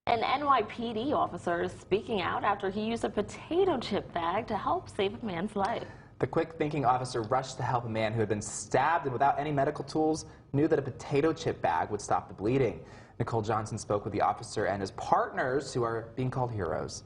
An NYPD officer is speaking out after he used a potato chip bag to help save a man's life. The quick-thinking officer rushed to help a man who had been stabbed and without any medical tools knew that a potato chip bag would stop the bleeding. Nicole Johnson spoke with the officer and his partners, who are being called heroes.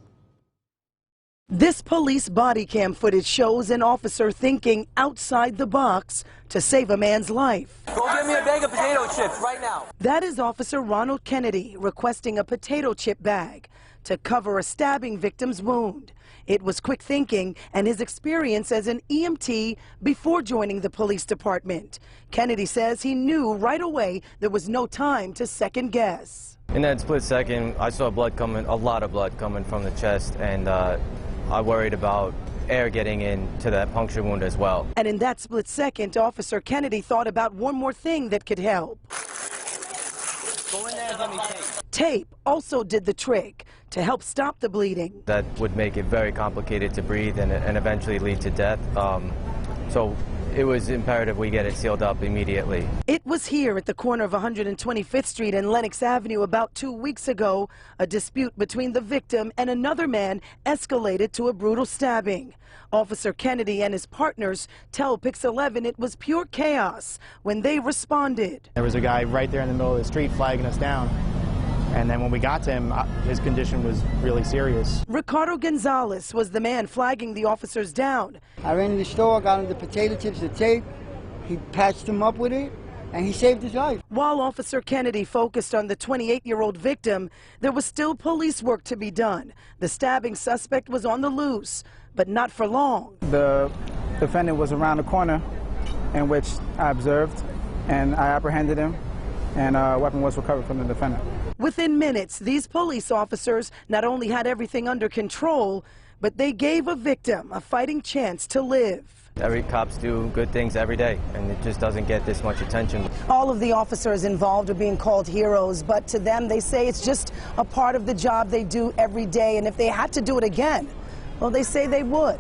This police body cam footage shows an officer thinking outside the box to save a man's life. Go get me a bag of potato chips right now. That is Officer Ronald Kennedy requesting a potato chip bag to cover a stabbing victim's wound. It was quick thinking and his experience as an EMT before joining the police department. Kennedy says he knew right away there was no time to second guess. In that split second, I saw blood coming, a lot of blood coming from the chest, and I worried about air getting into that puncture wound as well. And in that split second, Officer Kennedy thought about one more thing that could help. Go in there and give me tape. Tape also did the trick to help stop the bleeding. That would make it very complicated to breathe and eventually lead to death. So it was imperative we get it sealed up immediately. It was here at the corner of 125th Street and Lenox Avenue about 2 weeks ago. A dispute between the victim and another man escalated to a brutal stabbing. Officer Kennedy and his partners tell Pix 11 it was pure chaos when they responded. There was a guy right there in the middle of the street flagging us down. And then when we got to him, his condition was really serious. Ricardo Gonzalez was the man flagging the officers down. I ran to the store, got him the potato chips, the tape. He patched him up with it, and he saved his life. While Officer Kennedy focused on the 28-year-old victim, there was still police work to be done. The stabbing suspect was on the loose, but not for long. The defendant was around the corner, in which I observed, and I apprehended him, and a weapon was recovered from the defendant. Within minutes, these police officers not only had everything under control, but they gave a victim a fighting chance to live. Every cops do good things every day, and it just doesn't get this much attention. All of the officers involved are being called heroes, but to them, they say it's just a part of the job they do every day, and if they had to do it again, well, they say they would.